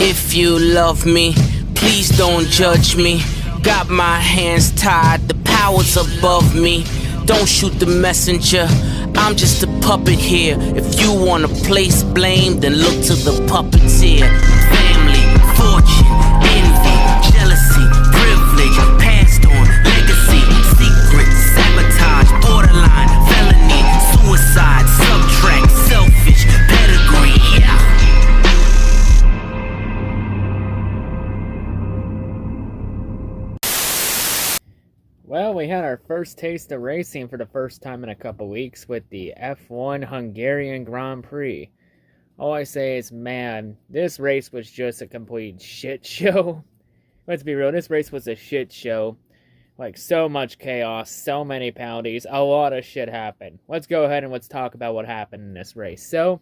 If you love me, please don't judge me. Got my hands tied, the power's above me. Don't shoot the messenger, I'm just a puppet here. If you wanna place blame, then look to the puppeteer. Family, fortune, envy, jealousy, privilege, passed on, legacy, secret, sabotage, borderline, felony, suicide, subtract, selfish, pedigree, yeah. Well, we had our first taste of racing for the first time in a couple weeks with the F1 Hungarian Grand Prix. All I say is, man, this race was just a complete shit show. Let's be real, this race was a shit show. Like, so much chaos, so many penalties, a lot of shit happened. Let's go ahead and let's talk about what happened in this race. So,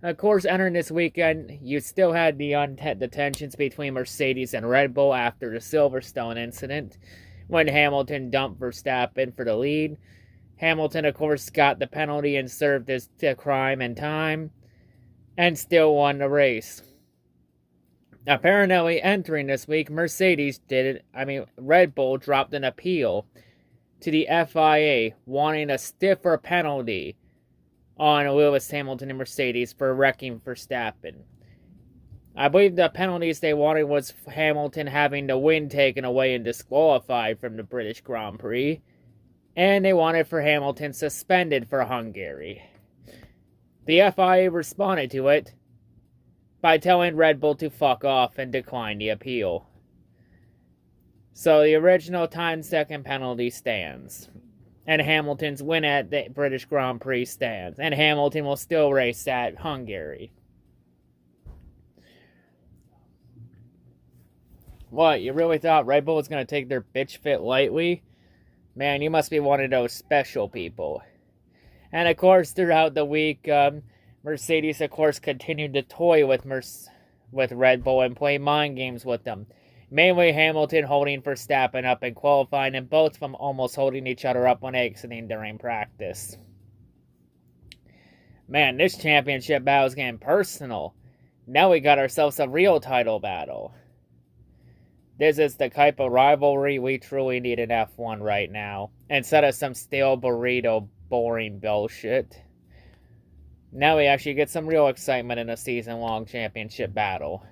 of course, entering this weekend, you still had the tensions between Mercedes and Red Bull after the Silverstone incident, when Hamilton dumped Verstappen for the lead. Hamilton, of course, got the penalty and served his crime in time, and still won the race. Apparently, entering this week, Red Bull dropped an appeal to the FIA, wanting a stiffer penalty on Lewis Hamilton and Mercedes for wrecking Verstappen. I believe the penalties they wanted was Hamilton having the win taken away and disqualified from the British Grand Prix, and they wanted for Hamilton suspended for Hungary. The FIA responded to it by telling Red Bull to fuck off and decline the appeal. So the original 10-second penalty stands, and Hamilton's win at the British Grand Prix stands, and Hamilton will still race at Hungary. What, you really thought Red Bull was going to take their bitch fit lightly? Man, you must be one of those special people. And of course, throughout the week, Mercedes, of course, continued to toy with Red Bull and play mind games with them. Mainly Hamilton holding Verstappen up in qualifying, and both of them almost holding each other up when exiting during practice. Man, this championship battle is getting personal. Now we got ourselves a real title battle. This is the type of rivalry we truly need in F1 right now, instead of some stale burrito boring bullshit. Now we actually get some real excitement in a season-long championship battle.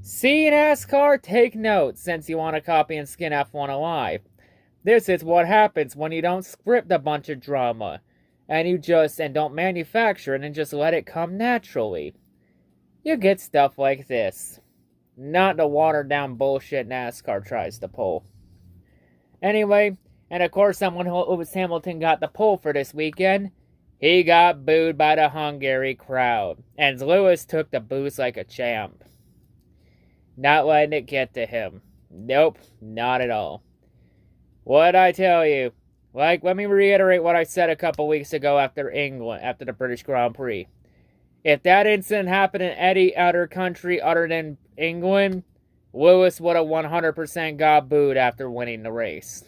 See, NASCAR, take note, since you want to copy and skin F1 alive. This is what happens when you don't script a bunch of drama, and don't manufacture it and just let it come naturally. You get stuff like this. Not the watered-down bullshit NASCAR tries to pull. Anyway, and of course someone who was Hamilton got the pull for this weekend. He got booed by the Hungary crowd, and Lewis took the boos like a champ. Not letting it get to him. Nope, not at all. What'd I tell you? Let me reiterate what I said a couple weeks ago after the British Grand Prix. If that incident happened in any other country other than England, Lewis would have 100% got booed after winning the race.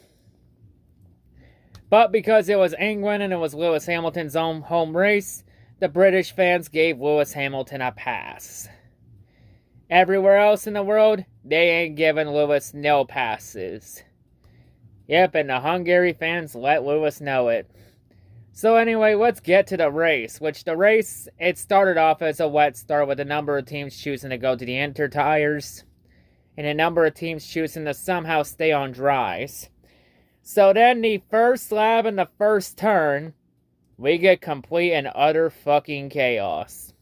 But because it was England and it was Lewis Hamilton's own home race, the British fans gave Lewis Hamilton a pass. Everywhere else in the world, they ain't giving Lewis no passes. Yep, and the Hungary fans let Lewis know it. So anyway, let's get to the race, it started off as a wet start with a number of teams choosing to go to the inter tires, and a number of teams choosing to somehow stay on dries. So then the first lap and the first turn, we get complete and utter fucking chaos.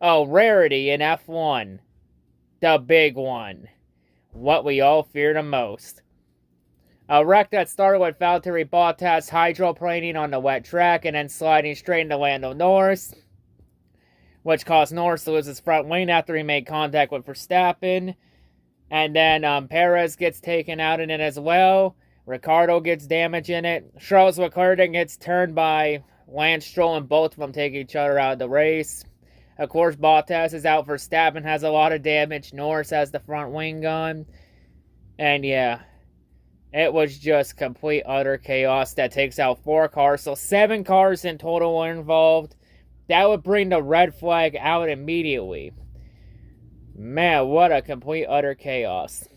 Oh, rarity in F1. The big one. What we all fear the most. A wreck that started with Valtteri Bottas hydroplaning on the wet track and then sliding straight into Lando Norris, which caused Norris to lose his front wing after he made contact with Verstappen. And then Perez gets taken out in it as well. Ricciardo gets damage in it. Charles Leclerc gets turned by Lance Stroll, and both of them take each other out of the race. Of course, Bottas is out. Verstappen has a lot of damage. Norris has the front wing gone. And yeah, it was just complete, utter chaos that takes out 4 cars. So 7 cars in total were involved. That would bring the red flag out immediately. Man, what a complete utter chaos.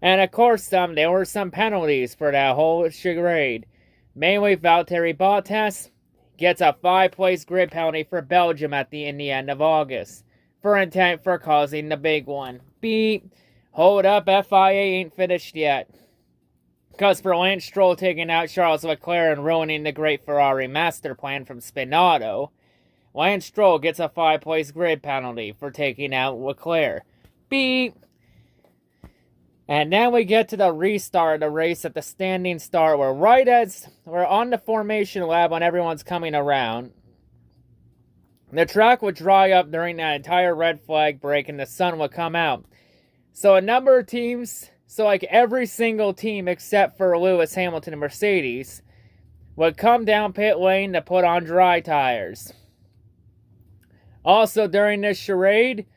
And of course, there were some penalties for that whole charade. Mainly, Valtteri Bottas gets a 5-place grid penalty for Belgium in the end of August for intent for causing the big one. Beep. Hold up, FIA ain't finished yet. Because for Lance Stroll taking out Charles Leclerc and ruining the great Ferrari master plan from Spinato, Lance Stroll gets a 5-place grid penalty for taking out Leclerc. Beep. And then we get to the restart of the race at the standing start, where right as we're on the formation lab when everyone's coming around, the track would dry up during that entire red flag break and the sun would come out. So a number of teams, like every single team except for Lewis Hamilton and Mercedes, would come down pit lane to put on dry tires. Also during this charade,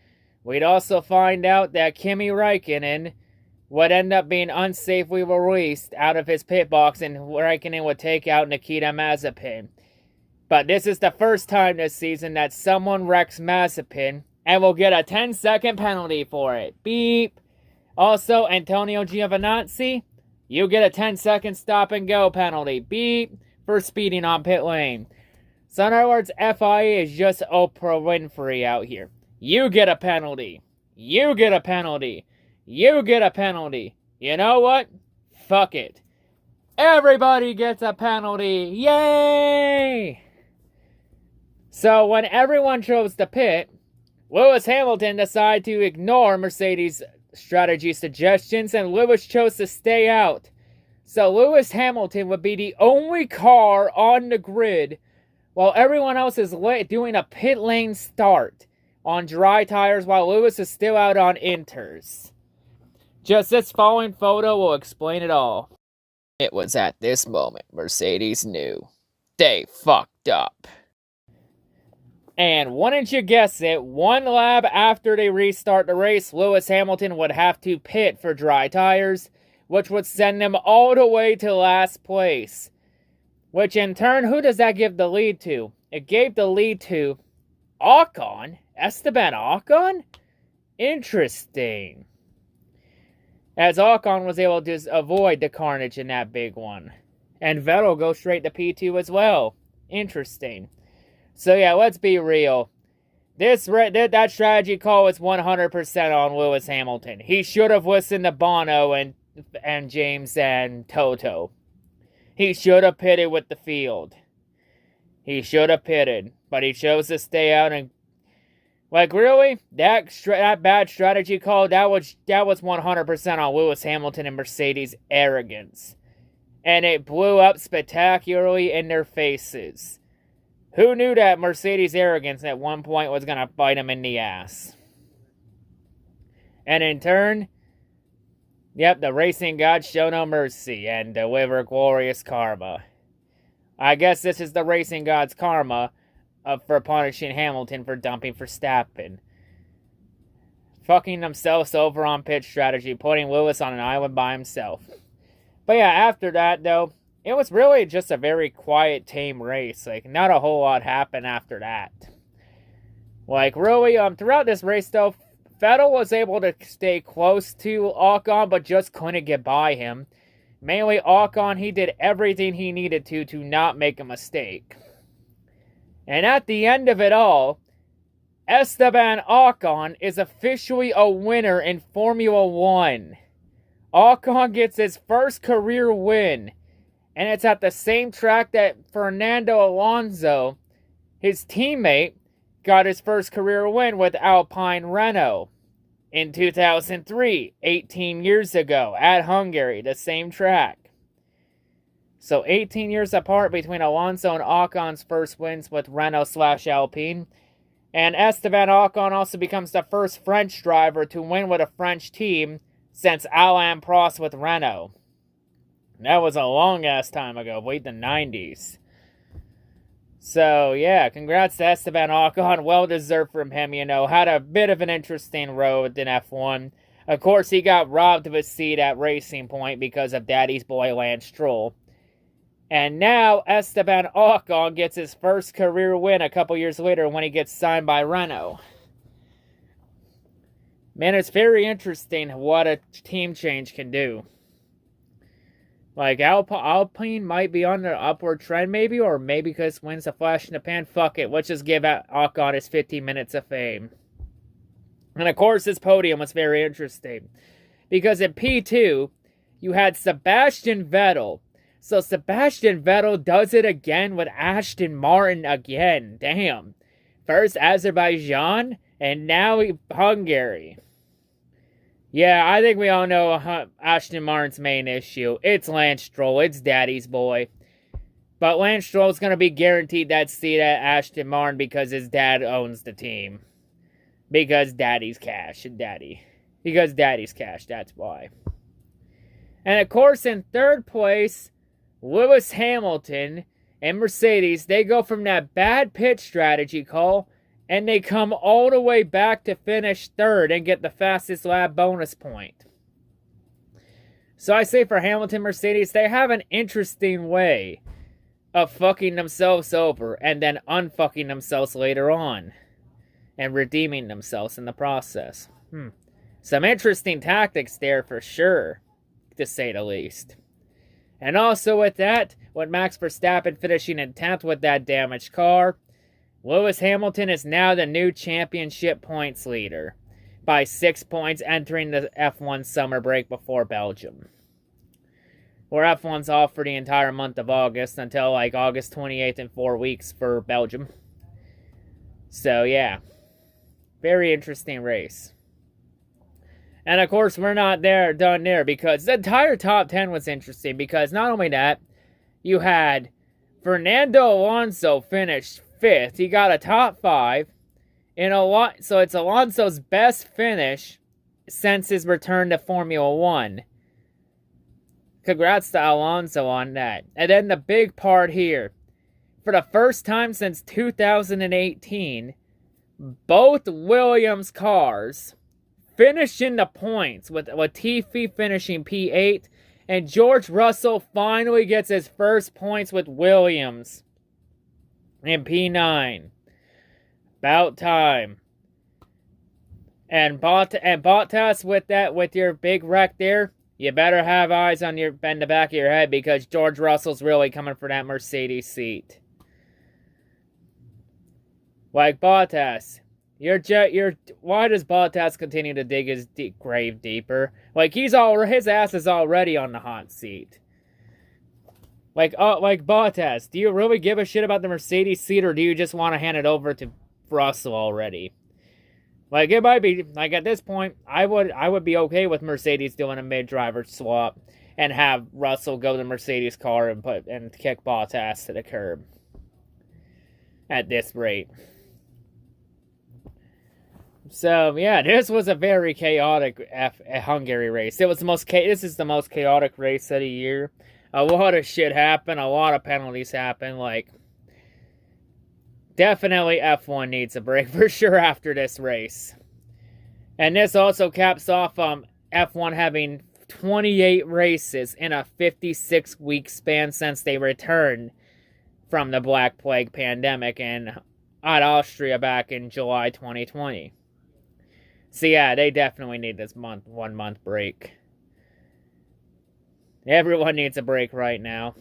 we'd also find out that Kimi Räikkönen would end up being unsafely released out of his pit box, and Räikkönen would take out Nikita Mazepin. But this is the first time this season that someone wrecks Mazepin and will get a 10-second penalty for it. Beep. Also, Antonio Giovinazzi, you get a 10-second stop-and-go penalty. Beep. For speeding on pit lane. So in other words, FIA is just Oprah Winfrey out here. You get a penalty. You get a penalty. You get a penalty. You know what? Fuck it. Everybody gets a penalty. Yay! So when everyone chose to pit, Lewis Hamilton decided to ignore Mercedes' strategy suggestions, and Lewis chose to stay out. So Lewis Hamilton would be the only car on the grid while everyone else is doing a pit lane start on dry tires while Lewis is still out on inters. Just this following photo will explain it all. It was at this moment Mercedes knew. They fucked up. And wouldn't you guess it, one lap after they restart the race, Lewis Hamilton would have to pit for dry tires, which would send them all the way to last place. Which in turn, who does that give the lead to? It gave the lead to Ocon? Esteban Ocon? Interesting. As Ocon was able to avoid the carnage in that big one. And Vettel goes straight to P2 as well. Interesting. So yeah, let's be real. That strategy call was 100% on Lewis Hamilton. He should have listened to Bono and James and Toto. He should have pitted with the field. He should have pitted, but he chose to stay out and really, that bad strategy call, that was 100% on Lewis Hamilton and Mercedes' arrogance. And it blew up spectacularly in their faces. Who knew that Mercedes' arrogance at one point was going to bite them in the ass? And in turn, yep, the racing gods show no mercy and deliver glorious karma. I guess this is the racing gods' karma for punishing Hamilton for dumping Verstappen. Fucking themselves over on pit strategy, putting Lewis on an island by himself. But yeah, after that, though, it was really just a very quiet, tame race. Not a whole lot happened after that. Really, throughout this race, though, Vettel was able to stay close to Ocon, but just couldn't get by him. Mainly Ocon, he did everything he needed to not make a mistake. And at the end of it all, Esteban Ocon is officially a winner in Formula 1. Ocon gets his first career win. And it's at the same track that Fernando Alonso, his teammate, got his first career win with Alpine Renault in 2003, 18 years ago, at Hungary, the same track. So 18 years apart between Alonso and Ocon's first wins with Renault/Alpine. And Esteban Ocon also becomes the first French driver to win with a French team since Alain Prost with Renault. That was a long-ass time ago, late the 90s. So, yeah, congrats to Esteban Ocon. Well-deserved from him, Had a bit of an interesting road in F1. Of course, he got robbed of his seat at Racing Point because of Daddy's boy Lance Stroll. And now, Esteban Ocon gets his first career win a couple years later when he gets signed by Renault. Man, it's very interesting what a team change can do. Like, Alpine might be on the upward trend, maybe, or maybe because wins a flash in the pan. Fuck it, let's just give Ocon his 15 minutes of fame. And of course, this podium was very interesting. Because in P2, you had Sebastian Vettel. So Sebastian Vettel does it again with Aston Martin again. Damn. First Azerbaijan, and now Hungary. Yeah, I think we all know Aston Martin's main issue. It's Lance Stroll. It's Daddy's boy. But Lance Stroll's going to be guaranteed that seat at Aston Martin because his dad owns the team. Because Daddy's cash. Because Daddy's cash, that's why. And of course, in third place, Lewis Hamilton and Mercedes, they go from that bad pit strategy call, and they come all the way back to finish third and get the fastest lap bonus point. So I say for Hamilton, Mercedes, they have an interesting way of fucking themselves over and then unfucking themselves later on. And redeeming themselves in the process. Some interesting tactics there for sure, to say the least. And also with that, with Max Verstappen finishing in 10th with that damaged car, Lewis Hamilton is now the new championship points leader by 6 points entering the F1 summer break before Belgium. Where F1's off for the entire month of August until like August 28th in 4 weeks for Belgium. So yeah, very interesting race. And of course we're not done there because the entire top 10 was interesting because not only that, you had Fernando Alonso finished 5th. He got a top 5. So it's Alonso's best finish since his return to Formula 1. Congrats to Alonso on that. And then the big part here. For the first time since 2018, both Williams cars finished in the points, with Latifi finishing P8, and George Russell finally gets his first points with Williams in P9. About time. And Bottas with your big wreck there, you better have eyes on in the back of your head because George Russell's really coming for that Mercedes seat. Like Bottas, why does Bottas continue to dig his grave deeper? Like his ass is already on the hot seat. Like Bottas, do you really give a shit about the Mercedes seat, or do you just want to hand it over to Russell already? Like it might be like at this point, I would be okay with Mercedes doing a mid-driver swap and have Russell go to the Mercedes car and kick Bottas to the curb. At this rate. So yeah, this was a very chaotic Hungary race. This is the most chaotic race of the year. A lot of shit happened. A lot of penalties happened. Like, definitely F1 needs a break for sure after this race. And this also caps off F1 having 28 races in a 56-week span since they returned from the Black Plague pandemic at Austria back in July 2020. So yeah, they definitely need this 1 month break. Everyone needs a break right now.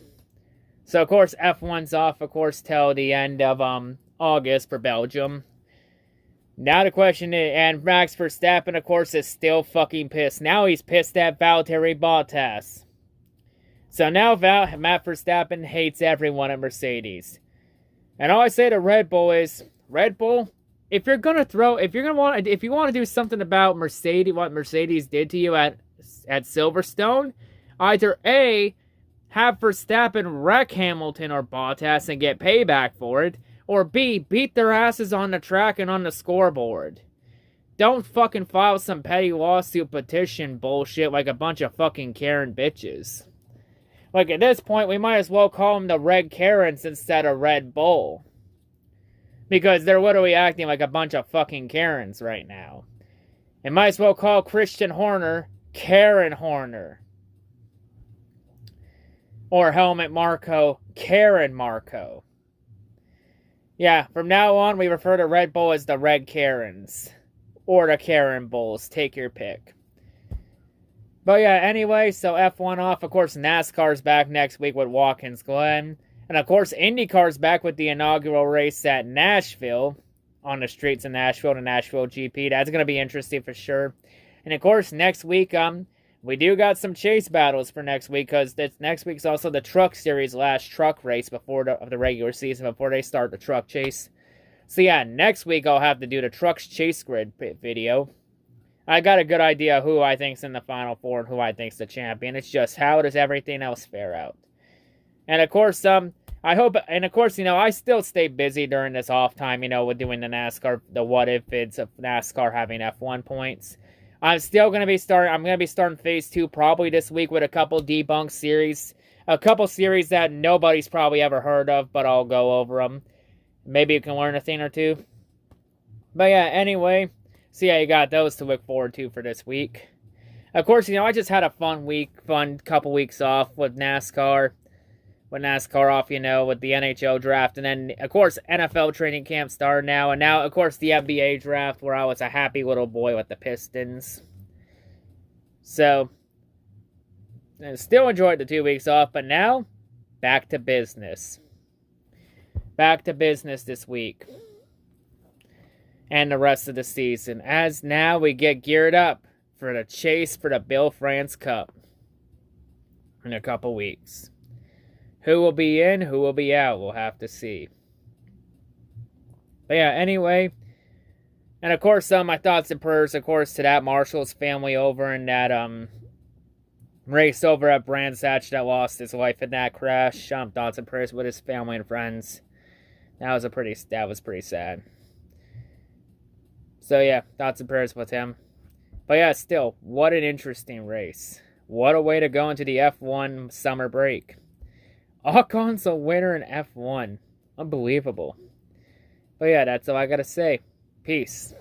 So of course F1's off, of course, till the end of August for Belgium. Now the question is, and Max Verstappen, of course, is still fucking pissed. Now he's pissed at Valtteri Bottas. So now Matt Verstappen hates everyone at Mercedes. And all I say to Red Bull is, Red Bull, if you want to do something about Mercedes, what Mercedes did to you at Silverstone, either A, have Verstappen wreck Hamilton or Bottas and get payback for it, or B, beat their asses on the track and on the scoreboard. Don't fucking file some petty lawsuit petition bullshit like a bunch of fucking Karen bitches. Like, at this point, we might as well call them the Red Karens instead of Red Bull. Because they're literally acting like a bunch of fucking Karens right now. And might as well call Christian Horner Karen Horner. Or Helmut Marko Karen Marko. Yeah, from now on, we refer to Red Bull as the Red Karens. or the Karen Bulls. Take your pick. But yeah, anyway, so F1 off. Of course, NASCAR's back next week with Watkins Glen. And of course, IndyCar's back with the inaugural race at Nashville. On the streets of Nashville, the Nashville GP. That's going to be interesting for sure. And of course, next week, we do got some chase battles for next week. Because next week's also the Truck Series last truck race before the regular season. Before they start the truck chase. So yeah, next week I'll have to do the Trucks Chase Grid video. I got a good idea who I think's in the Final Four and who I think's the champion. It's just how does everything else fare out? And of course, I hope, and of course, I still stay busy during this off time, with doing the NASCAR, the what if bids of NASCAR having F1 points. I'm going to be starting phase 2 probably this week with a couple debunked series. A couple series that nobody's probably ever heard of, but I'll go over them. Maybe you can learn a thing or two. But yeah, anyway. So yeah, you got those to look forward to for this week. Of course, I just had a fun couple weeks off with NASCAR. With NASCAR off, with the NHL draft. And then, of course, NFL training camp started now. And now, of course, the NBA draft where I was a happy little boy with the Pistons. So, I still enjoyed the 2 weeks off. But now, back to business. Back to business this week. And the rest of the season. As now we get geared up for the chase for the Bill France Cup. In a couple weeks. Who will be in, who will be out, we'll have to see. But yeah, anyway. And of course, my thoughts and prayers, of course, to that Marshall's family over in that race over at Brands Hatch that lost his life in that crash. Thoughts and prayers with his family and friends. That was pretty sad. So yeah, thoughts and prayers with him. But yeah, still, what an interesting race. What a way to go into the F1 summer break. Ocon's a winner in F1. Unbelievable. But yeah, that's all I gotta say. Peace.